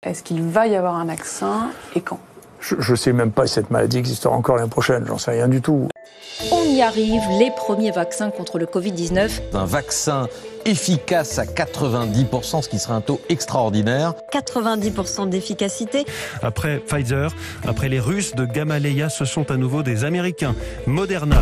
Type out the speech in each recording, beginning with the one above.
Est-ce qu'il va y avoir un vaccin et quand? Je ne sais même pas si cette maladie existera encore l'année prochaine, j'en sais rien du tout. On y arrive, les premiers vaccins contre le Covid-19. Un vaccin efficace à 90%, ce qui serait un taux extraordinaire. 90% d'efficacité. Après Pfizer, après les Russes de Gamaleya, ce sont à nouveau des Américains. Moderna.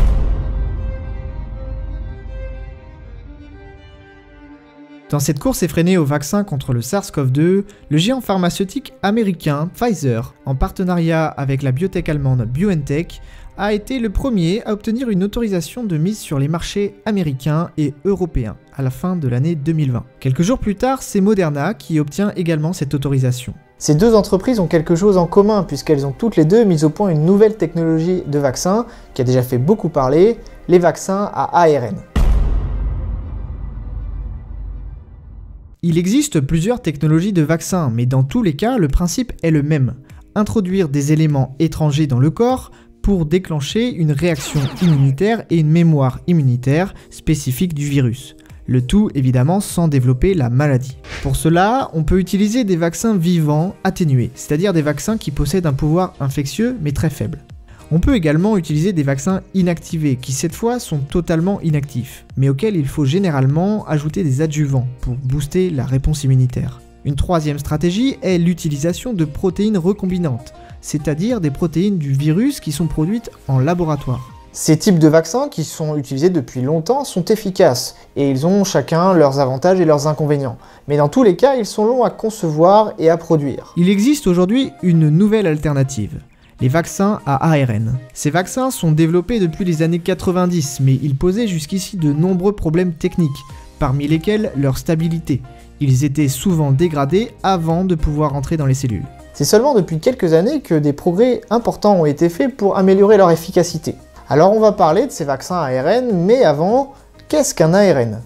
Dans cette course effrénée au vaccin contre le SARS-CoV-2, le géant pharmaceutique américain Pfizer, en partenariat avec la biotech allemande BioNTech, a été le premier à obtenir une autorisation de mise sur les marchés américains et européens à la fin de l'année 2020. Quelques jours plus tard, c'est Moderna qui obtient également cette autorisation. Ces deux entreprises ont quelque chose en commun puisqu'elles ont toutes les deux mis au point une nouvelle technologie de vaccin qui a déjà fait beaucoup parler, les vaccins à ARN. Il existe plusieurs technologies de vaccins, mais dans tous les cas, le principe est le même. Introduire des éléments étrangers dans le corps pour déclencher une réaction immunitaire et une mémoire immunitaire spécifique du virus. Le tout évidemment sans développer la maladie. Pour cela, on peut utiliser des vaccins vivants atténués, c'est-à-dire des vaccins qui possèdent un pouvoir infectieux mais très faible. On peut également utiliser des vaccins inactivés qui cette fois sont totalement inactifs, mais auxquels il faut généralement ajouter des adjuvants pour booster la réponse immunitaire. Une troisième stratégie est l'utilisation de protéines recombinantes, c'est-à-dire des protéines du virus qui sont produites en laboratoire. Ces types de vaccins qui sont utilisés depuis longtemps sont efficaces et ils ont chacun leurs avantages et leurs inconvénients. Mais dans tous les cas, ils sont longs à concevoir et à produire. Il existe aujourd'hui une nouvelle alternative. Les vaccins à ARN. Ces vaccins sont développés depuis les années 90, mais ils posaient jusqu'ici de nombreux problèmes techniques, parmi lesquels leur stabilité. Ils étaient souvent dégradés avant de pouvoir entrer dans les cellules. C'est seulement depuis quelques années que des progrès importants ont été faits pour améliorer leur efficacité. Alors on va parler de ces vaccins à ARN, mais avant, qu'est-ce qu'un ARN ?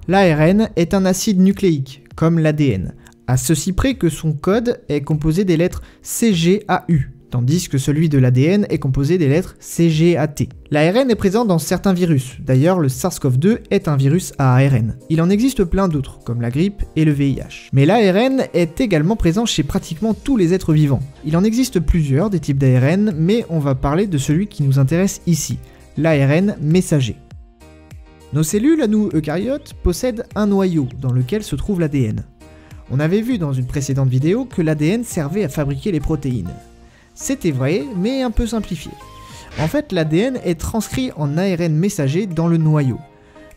L'ARN est un acide nucléique, comme l'ADN. À ceci près que son code est composé des lettres CGAU, tandis que celui de l'ADN est composé des lettres CGAT. L'ARN est présent dans certains virus, d'ailleurs le SARS-CoV-2 est un virus à ARN. Il en existe plein d'autres, comme la grippe et le VIH. Mais l'ARN est également présent chez pratiquement tous les êtres vivants. Il en existe plusieurs des types d'ARN, mais on va parler de celui qui nous intéresse ici, l'ARN messager. Nos cellules, à nous eucaryotes, possèdent un noyau dans lequel se trouve l'ADN. On avait vu dans une précédente vidéo que l'ADN servait à fabriquer les protéines. C'était vrai, mais un peu simplifié. En fait, l'ADN est transcrit en ARN messager dans le noyau.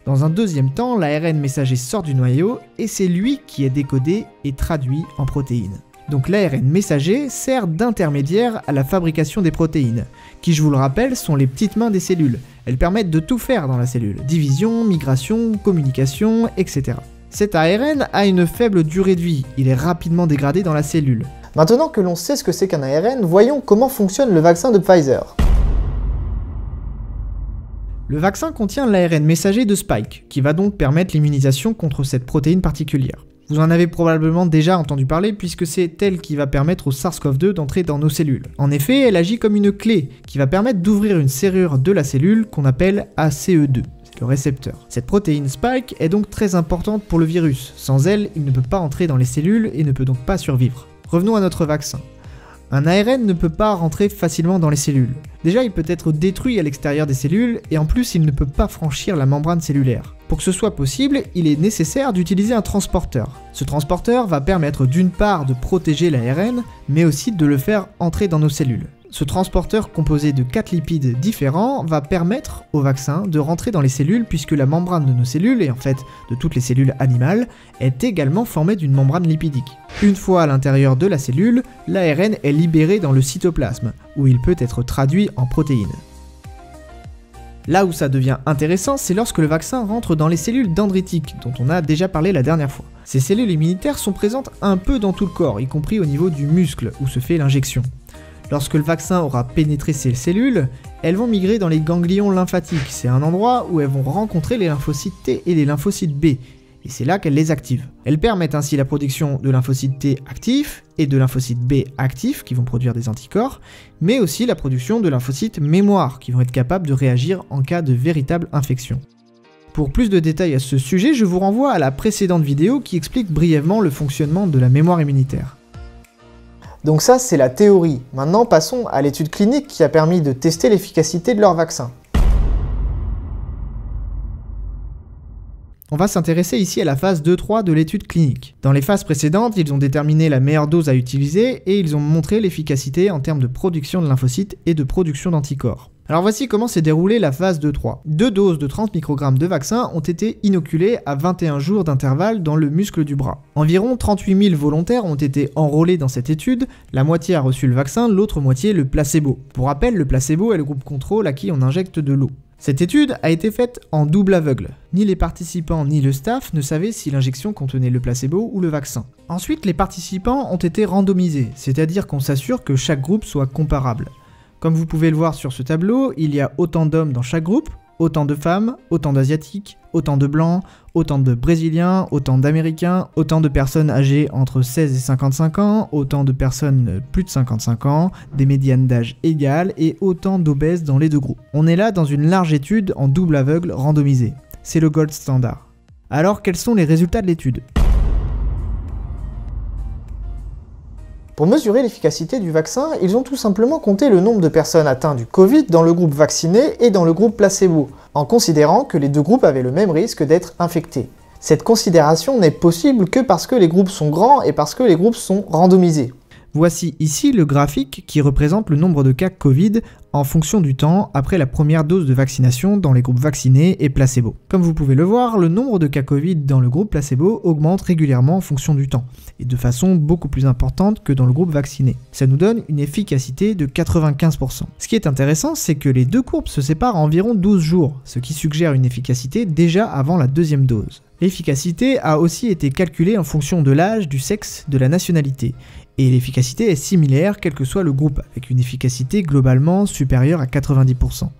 Dans un deuxième temps, l'ARN messager sort du noyau et c'est lui qui est décodé et traduit en protéines. Donc l'ARN messager sert d'intermédiaire à la fabrication des protéines, qui je vous le rappelle sont les petites mains des cellules. Elles permettent de tout faire dans la cellule, division, migration, communication, etc. Cet ARN a une faible durée de vie, il est rapidement dégradé dans la cellule. Maintenant que l'on sait ce que c'est qu'un ARN, voyons comment fonctionne le vaccin de Pfizer. Le vaccin contient l'ARN messager de Spike, qui va donc permettre l'immunisation contre cette protéine particulière. Vous en avez probablement déjà entendu parler puisque c'est elle qui va permettre au SARS-CoV-2 d'entrer dans nos cellules. En effet, elle agit comme une clé qui va permettre d'ouvrir une serrure de la cellule qu'on appelle ACE2. Le récepteur. Cette protéine Spike est donc très importante pour le virus. Sans elle, il ne peut pas entrer dans les cellules et ne peut donc pas survivre. Revenons à notre vaccin. Un ARN ne peut pas rentrer facilement dans les cellules. Déjà, il peut être détruit à l'extérieur des cellules et en plus, il ne peut pas franchir la membrane cellulaire. Pour que ce soit possible, il est nécessaire d'utiliser un transporteur. Ce transporteur va permettre d'une part de protéger l'ARN, mais aussi de le faire entrer dans nos cellules. Ce transporteur composé de 4 lipides différents va permettre au vaccin de rentrer dans les cellules puisque la membrane de nos cellules, et en fait de toutes les cellules animales, est également formée d'une membrane lipidique. Une fois à l'intérieur de la cellule, l'ARN est libéré dans le cytoplasme, où il peut être traduit en protéines. Là où ça devient intéressant, c'est lorsque le vaccin rentre dans les cellules dendritiques, dont on a déjà parlé la dernière fois. Ces cellules immunitaires sont présentes un peu dans tout le corps, y compris au niveau du muscle où se fait l'injection. Lorsque le vaccin aura pénétré ces cellules, elles vont migrer dans les ganglions lymphatiques. C'est un endroit où elles vont rencontrer les lymphocytes T et les lymphocytes B. Et c'est là qu'elles les activent. Elles permettent ainsi la production de lymphocytes T actifs et de lymphocytes B actifs qui vont produire des anticorps, mais aussi la production de lymphocytes mémoire qui vont être capables de réagir en cas de véritable infection. Pour plus de détails à ce sujet, je vous renvoie à la précédente vidéo qui explique brièvement le fonctionnement de la mémoire immunitaire. Donc ça, c'est la théorie. Maintenant, passons à l'étude clinique qui a permis de tester l'efficacité de leur vaccin. On va s'intéresser ici à la phase 2-3 de l'étude clinique. Dans les phases précédentes, ils ont déterminé la meilleure dose à utiliser et ils ont montré l'efficacité en termes de production de lymphocytes et de production d'anticorps. Alors voici comment s'est déroulée la phase 2-3. 2 doses de 30 microgrammes de vaccin ont été inoculées à 21 jours d'intervalle dans le muscle du bras. Environ 38 000 volontaires ont été enrôlés dans cette étude, la moitié a reçu le vaccin, l'autre moitié le placebo. Pour rappel, le placebo est le groupe contrôle à qui on injecte de l'eau. Cette étude a été faite en double aveugle. Ni les participants ni le staff ne savaient si l'injection contenait le placebo ou le vaccin. Ensuite, les participants ont été randomisés, c'est-à-dire qu'on s'assure que chaque groupe soit comparable. Comme vous pouvez le voir sur ce tableau, il y a autant d'hommes dans chaque groupe, autant de femmes, autant d'asiatiques, autant de blancs, autant de brésiliens, autant d'américains, autant de personnes âgées entre 16 et 55 ans, autant de personnes plus de 55 ans, des médianes d'âge égales et autant d'obèses dans les deux groupes. On est là dans une large étude en double aveugle randomisée. C'est le gold standard. Alors quels sont les résultats de l'étude ? Pour mesurer l'efficacité du vaccin, ils ont tout simplement compté le nombre de personnes atteintes du Covid dans le groupe vacciné et dans le groupe placebo, en considérant que les deux groupes avaient le même risque d'être infectés. Cette considération n'est possible que parce que les groupes sont grands et parce que les groupes sont randomisés. Voici ici le graphique qui représente le nombre de cas Covid en fonction du temps après la première dose de vaccination dans les groupes vaccinés et placebo. Comme vous pouvez le voir, le nombre de cas Covid dans le groupe placebo augmente régulièrement en fonction du temps, et de façon beaucoup plus importante que dans le groupe vacciné. Ça nous donne une efficacité de 95%. Ce qui est intéressant, c'est que les deux courbes se séparent à environ 12 jours, ce qui suggère une efficacité déjà avant la deuxième dose. L'efficacité a aussi été calculée en fonction de l'âge, du sexe, de la nationalité. Et l'efficacité est similaire quel que soit le groupe, avec une efficacité globalement supérieure à 90%.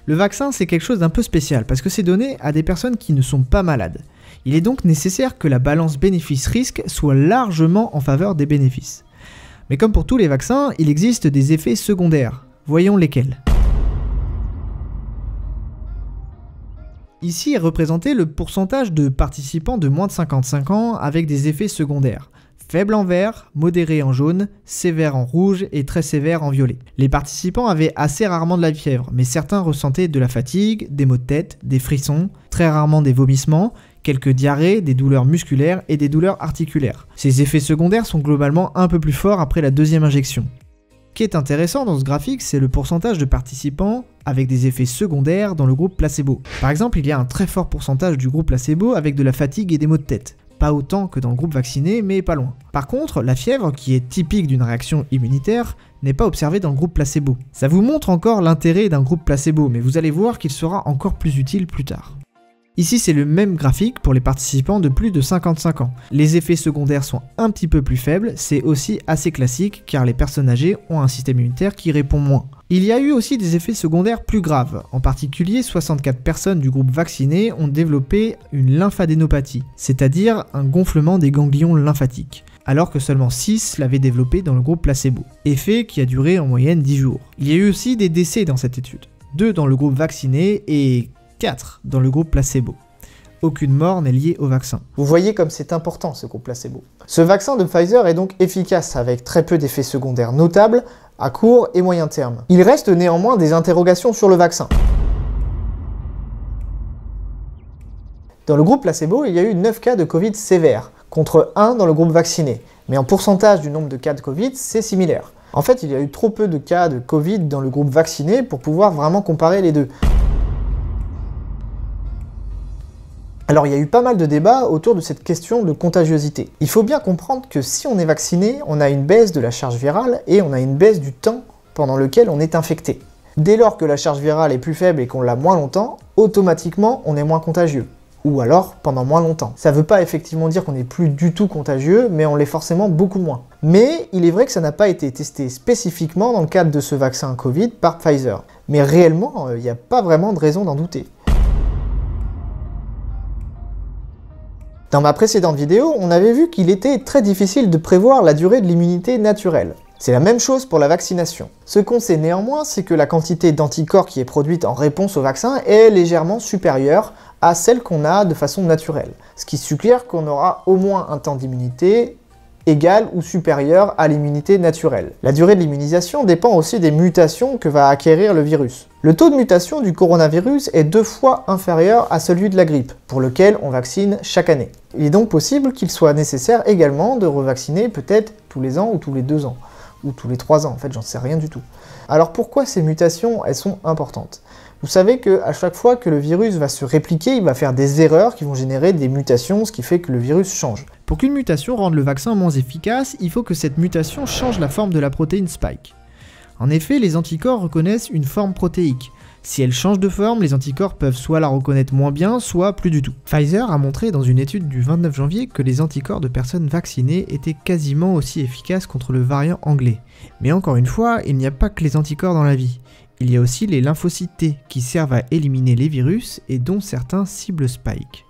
Le vaccin, c'est quelque chose d'un peu spécial, parce que c'est donné à des personnes qui ne sont pas malades. Il est donc nécessaire que la balance bénéfice-risque soit largement en faveur des bénéfices. Mais comme pour tous les vaccins, il existe des effets secondaires. Voyons lesquels. Ici est représenté le pourcentage de participants de moins de 55 ans avec des effets secondaires. Faible en vert, modéré en jaune, sévère en rouge et très sévère en violet. Les participants avaient assez rarement de la fièvre, mais certains ressentaient de la fatigue, des maux de tête, des frissons, très rarement des vomissements, quelques diarrhées, des douleurs musculaires et des douleurs articulaires. Ces effets secondaires sont globalement un peu plus forts après la deuxième injection. Ce qui est intéressant dans ce graphique, c'est le pourcentage de participants avec des effets secondaires dans le groupe placebo. Par exemple, il y a un très fort pourcentage du groupe placebo avec de la fatigue et des maux de tête. Pas autant que dans le groupe vacciné, mais pas loin. Par contre, la fièvre, qui est typique d'une réaction immunitaire, n'est pas observée dans le groupe placebo. Ça vous montre encore l'intérêt d'un groupe placebo, mais vous allez voir qu'il sera encore plus utile plus tard. Ici, c'est le même graphique pour les participants de plus de 55 ans. Les effets secondaires sont un petit peu plus faibles, c'est aussi assez classique car les personnes âgées ont un système immunitaire qui répond moins. Il y a eu aussi des effets secondaires plus graves. En particulier, 64 personnes du groupe vacciné ont développé une lymphadénopathie, c'est-à-dire un gonflement des ganglions lymphatiques, alors que seulement 6 l'avaient développé dans le groupe placebo, effet qui a duré en moyenne 10 jours. Il y a eu aussi des décès dans cette étude, 2 dans le groupe vacciné et 4 dans le groupe placebo. Aucune mort n'est liée au vaccin. Vous voyez comme c'est important ce groupe placebo. Ce vaccin de Pfizer est donc efficace avec très peu d'effets secondaires notables à court et moyen terme. Il reste néanmoins des interrogations sur le vaccin. Dans le groupe placebo, il y a eu 9 cas de Covid sévères, contre 1 dans le groupe vacciné. Mais en pourcentage du nombre de cas de Covid, c'est similaire. En fait, il y a eu trop peu de cas de Covid dans le groupe vacciné pour pouvoir vraiment comparer les deux. Alors il y a eu pas mal de débats autour de cette question de contagiosité. Il faut bien comprendre que si on est vacciné, on a une baisse de la charge virale et on a une baisse du temps pendant lequel on est infecté. Dès lors que la charge virale est plus faible et qu'on l'a moins longtemps, automatiquement on est moins contagieux. Ou alors pendant moins longtemps. Ça veut pas effectivement dire qu'on n'est plus du tout contagieux, mais on l'est forcément beaucoup moins. Mais il est vrai que ça n'a pas été testé spécifiquement dans le cadre de ce vaccin Covid par Pfizer. Mais réellement, il n'y a pas vraiment de raison d'en douter. Dans ma précédente vidéo, on avait vu qu'il était très difficile de prévoir la durée de l'immunité naturelle. C'est la même chose pour la vaccination. Ce qu'on sait néanmoins, c'est que la quantité d'anticorps qui est produite en réponse au vaccin est légèrement supérieure à celle qu'on a de façon naturelle, ce qui suggère qu'on aura au moins un temps d'immunité égal ou supérieur à l'immunité naturelle. La durée de l'immunisation dépend aussi des mutations que va acquérir le virus. Le taux de mutation du coronavirus est 2 fois inférieur à celui de la grippe, pour lequel on vaccine chaque année. Il est donc possible qu'il soit nécessaire également de revacciner peut-être tous les ans ou tous les 2 ans, ou tous les 3 ans, en fait j'en sais rien du tout. Alors pourquoi ces mutations, elles sont importantes? Vous savez qu'à chaque fois que le virus va se répliquer, il va faire des erreurs qui vont générer des mutations, ce qui fait que le virus change. Pour qu'une mutation rende le vaccin moins efficace, il faut que cette mutation change la forme de la protéine spike. En effet, les anticorps reconnaissent une forme protéique. Si elle change de forme, les anticorps peuvent soit la reconnaître moins bien, soit plus du tout. Pfizer a montré dans une étude du 29 janvier que les anticorps de personnes vaccinées étaient quasiment aussi efficaces contre le variant anglais. Mais encore une fois, il n'y a pas que les anticorps dans la vie. Il y a aussi les lymphocytes T qui servent à éliminer les virus et dont certains ciblent Spike.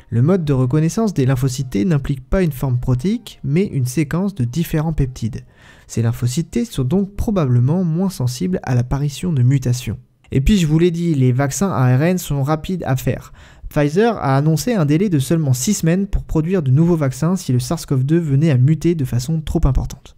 Le mode de reconnaissance des lymphocytes T n'implique pas une forme protéique, mais une séquence de différents peptides. Ces lymphocytes T sont donc probablement moins sensibles à l'apparition de mutations. Et puis je vous l'ai dit, les vaccins ARN sont rapides à faire. Pfizer a annoncé un délai de seulement 6 semaines pour produire de nouveaux vaccins si le SARS-CoV-2 venait à muter de façon trop importante.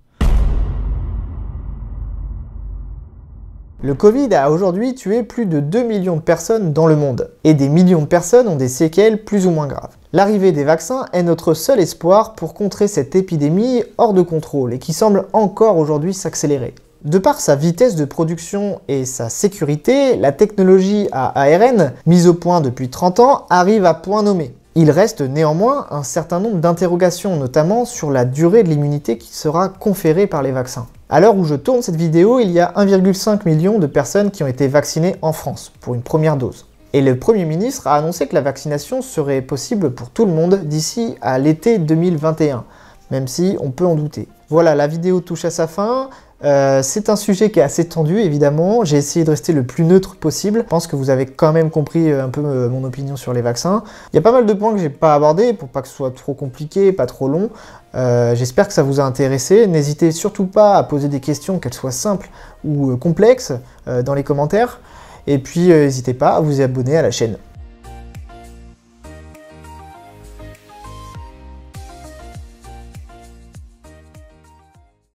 Le Covid a aujourd'hui tué plus de 2 millions de personnes dans le monde, et des millions de personnes ont des séquelles plus ou moins graves. L'arrivée des vaccins est notre seul espoir pour contrer cette épidémie hors de contrôle et qui semble encore aujourd'hui s'accélérer. De par sa vitesse de production et sa sécurité, la technologie à ARN, mise au point depuis 30 ans, arrive à point nommé. Il reste néanmoins un certain nombre d'interrogations, notamment sur la durée de l'immunité qui sera conférée par les vaccins. À l'heure où je tourne cette vidéo, il y a 1,5 million de personnes qui ont été vaccinées en France pour une première dose. Et le Premier ministre a annoncé que la vaccination serait possible pour tout le monde d'ici à l'été 2021, même si on peut en douter. Voilà, la vidéo touche à sa fin. C'est un sujet qui est assez tendu évidemment, j'ai essayé de rester le plus neutre possible. Je pense que vous avez quand même compris un peu mon opinion sur les vaccins. Il y a pas mal de points que j'ai pas abordés pour pas que ce soit trop compliqué, pas trop long. J'espère que ça vous a intéressé. N'hésitez surtout pas à poser des questions, qu'elles soient simples ou complexes, dans les commentaires. Et puis n'hésitez pas à vous abonner à la chaîne.